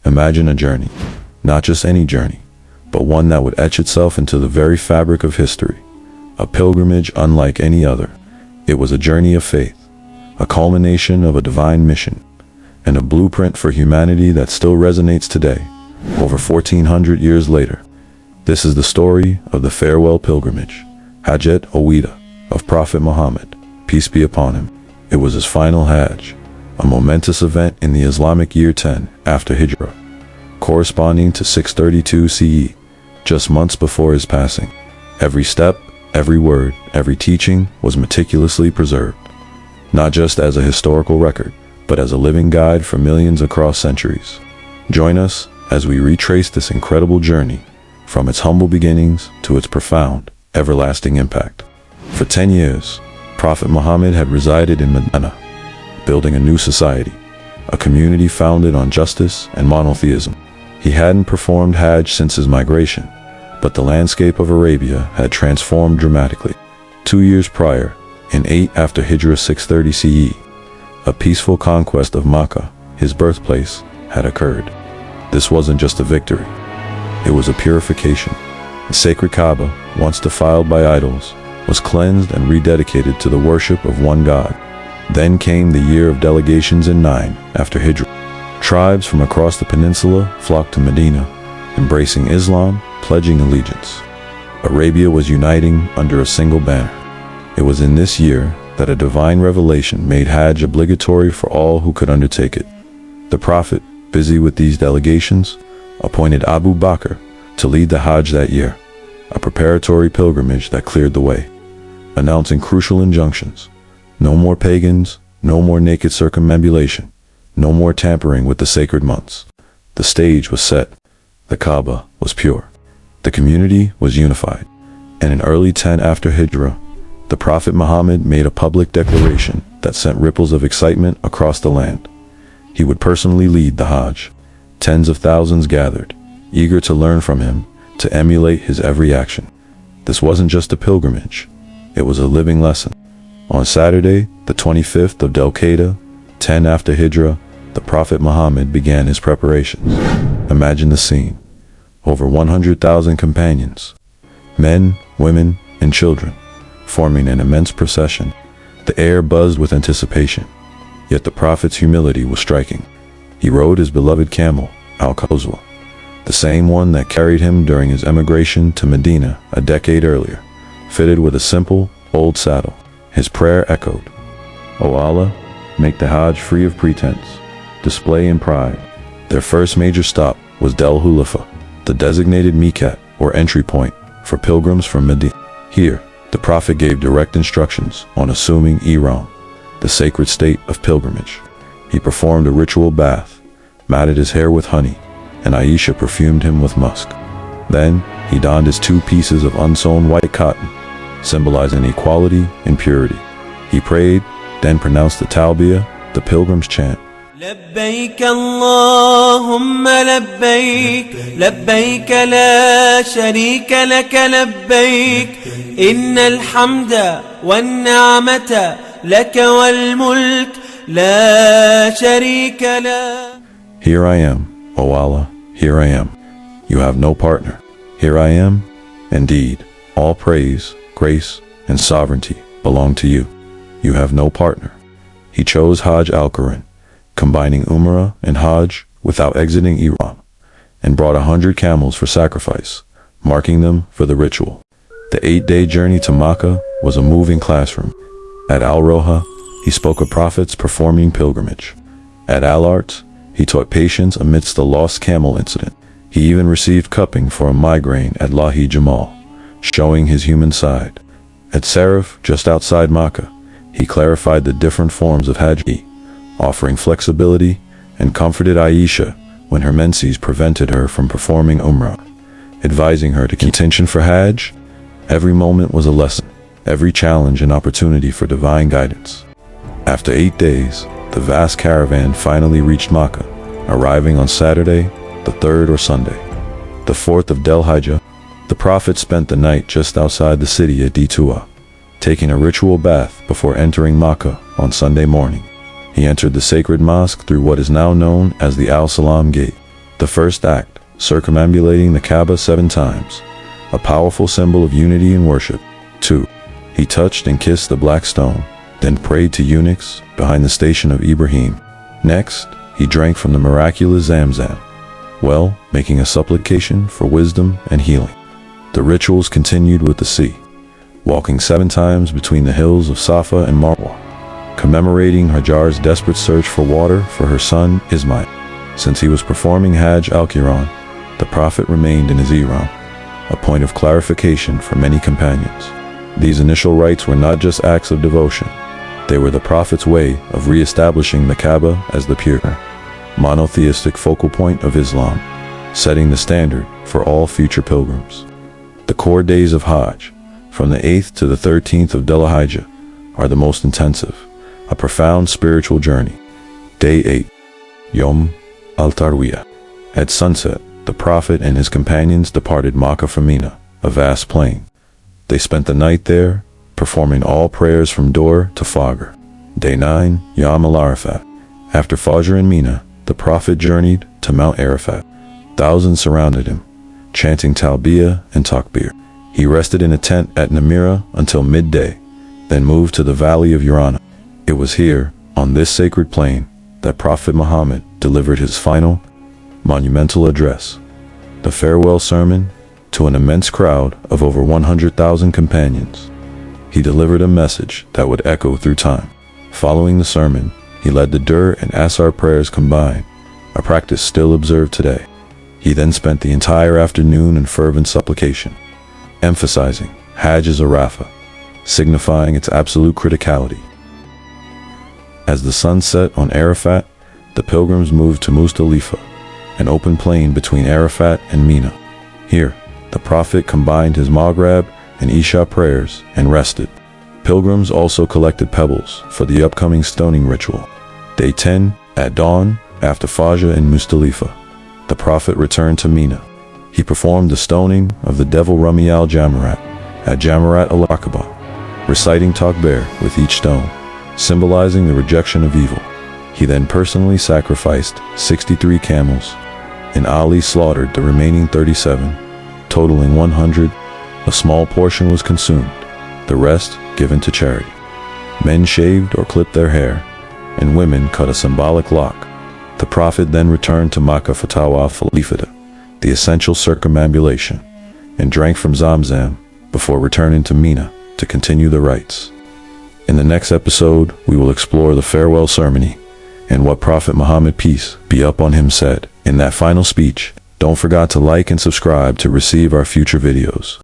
Imagine a journey, not just any journey, but one that would etch itself into the very fabric of history. A pilgrimage unlike any other. It was a journey of faith, a culmination of a divine mission, and a blueprint for humanity that still resonates today, over 1400 years later. This is the story of the farewell pilgrimage, Hajjat Awida, of Prophet Muhammad, peace be upon him. It was his final Hajj, a momentous event in the Islamic year 10 after Hijrah, corresponding to 632 CE, just months before his passing. Every step, every word, every teaching was meticulously preserved, not just as a historical record, but as a living guide for millions across centuries. Join us as we retrace this incredible journey, from its humble beginnings to its profound, everlasting impact. For 10 years, Prophet Muhammad had resided in Medina, building a new society, a community founded on justice and monotheism. He hadn't performed Hajj since his migration, but the landscape of Arabia had transformed dramatically. 2 years prior, in 8 after Hijrah 630 CE, a peaceful conquest of Makkah, his birthplace, had occurred. This wasn't just a victory. It was a purification. The sacred Kaaba, once defiled by idols, was cleansed and rededicated to the worship of one God. Then came the year of delegations in 9 after Hijrah. Tribes from across the peninsula flocked to Medina, embracing Islam, pledging allegiance. Arabia was uniting under a single banner. It was in this year that a divine revelation made Hajj obligatory for all who could undertake it. The Prophet, busy with these delegations, appointed Abu Bakr to lead the Hajj that year, a preparatory pilgrimage that cleared the way, announcing crucial injunctions. No more pagans, no more naked circumambulation, no more tampering with the sacred months. The stage was set. The Kaaba was pure. The community was unified. And in early 10 after Hijrah, the Prophet Muhammad made a public declaration that sent ripples of excitement across the land. He would personally lead the Hajj. Tens of thousands gathered, eager to learn from him, to emulate his every action. This wasn't just a pilgrimage. It was a living lesson. On Saturday, the 25th of Dhul-Qa'dah, 10 after Hijrah, the Prophet Muhammad began his preparations. Imagine the scene. Over 100,000 companions, men, women, and children, forming an immense procession. The air buzzed with anticipation. Yet the Prophet's humility was striking. He rode his beloved camel, Al-Qaswa, the same one that carried him during his emigration to Medina a decade earlier, fitted with a simple, old saddle. His prayer echoed, "O Allah, make the Hajj free of pretense, display and pride." Their first major stop was Dhul Hulaifa, the designated miqat, or entry point, for pilgrims from Medina. Here, the Prophet gave direct instructions on assuming ihram, the sacred state of pilgrimage. He performed a ritual bath, matted his hair with honey, and Aisha perfumed him with musk. Then, he donned his 2 pieces of unsewn white cotton, symbolizing equality and purity. He prayed, then pronounced the talbiyah, the pilgrim's chant. لبيك اللهم لبيك لبيك لا شريك لك لبيك إن الحمد والنعمة لك والملك لا شريك لك. Here I am, O Allah, here I am. You have no partner. Here I am. Indeed, all praise, grace, and sovereignty belong to you. You have no partner. He chose Hajj al-Quran, combining Umrah and Hajj without exiting ihram, and brought 100 camels for sacrifice, marking them for the ritual. The 8-day journey to Makkah was a moving classroom. At Al-Roha, he spoke of prophets performing pilgrimage. At Al-Art, he taught patience amidst the lost camel incident. He even received cupping for a migraine at Lahi Jamal, showing his human side. At Sarif, just outside Makkah, he clarified the different forms of Hajj, offering flexibility, and comforted Aisha when her menses prevented her from performing Umrah, advising her to contention for Hajj. Every moment was a lesson, every challenge an opportunity for divine guidance. After 8 days, the vast caravan finally reached Makkah, arriving on Saturday, the 3rd or Sunday, the 4th of Dhul-Hijjah. The Prophet spent the night just outside the city at Dituwa, taking a ritual bath before entering Makkah on Sunday morning. He entered the sacred mosque through what is now known as the Al-Salam Gate, The first act, circumambulating the Kaaba 7 times, a powerful symbol of unity and worship. 2. He touched and kissed the black stone, then prayed to eunuchs behind the station of Ibrahim. Next, he drank from the miraculous Zamzam well, making a supplication for wisdom and healing. The rituals continued with the sea, walking 7 times between the hills of Safa and Marwa, commemorating Hajar's desperate search for water for her son Ismail. Since he was performing Hajj al-Qiran, the Prophet remained in his ihram, a point of clarification for many companions. These initial rites were not just acts of devotion. They were the Prophet's way of re-establishing the Kaaba as the pure, monotheistic focal point of Islam, setting the standard for all future pilgrims. The core days of Hajj, from the 8th to the 13th of Dhul Hijjah, are the most intensive, a profound spiritual journey. Day 8, Yom al-Tarwiyah. At sunset, the Prophet and his companions departed Makkah for Mina, a vast plain. They spent the night there, performing all prayers from Dur to Fajr. Day 9, Yom al-Arafat. After Fajr in Mina, the Prophet journeyed to Mount Arafat. Thousands surrounded him, chanting Talbiyah and Takbir. He rested in a tent at Namira until midday, then moved to the valley of Urana. It was here, on this sacred plain, that Prophet Muhammad delivered his final, monumental address, the farewell sermon, to an immense crowd of over 100,000 companions. He delivered a message that would echo through time. Following the sermon, he led the Dur and Asar prayers combined, a practice still observed today. He then spent the entire afternoon in fervent supplication, emphasizing Hajj is Arafah, signifying its absolute criticality. As the sun set on Arafat, the pilgrims moved to Muzdalifa, an open plain between Arafat and Mina. Here, the Prophet combined his Maghrib and Isha prayers and rested. Pilgrims also collected pebbles for the upcoming stoning ritual. Day 10, at dawn, after Fajr in Muzdalifa, the Prophet returned to Mina. He performed the stoning of the devil Rami al-Jamarat at Jamarat al-Aqaba, reciting Takbir with each stone, symbolizing the rejection of evil. He then personally sacrificed 63 camels, and Ali slaughtered the remaining 37, totaling 100. A small portion was consumed, the rest given to charity. Men shaved or clipped their hair, and women cut a symbolic lock. The Prophet then returned to Makkah for Tawaf al-Ifada, the essential circumambulation, and drank from Zamzam before returning to Mina to continue the rites. In the next episode, we will explore the farewell ceremony and what Prophet Muhammad, peace be upon him, said in that final speech. Don't forget to like and subscribe to receive our future videos.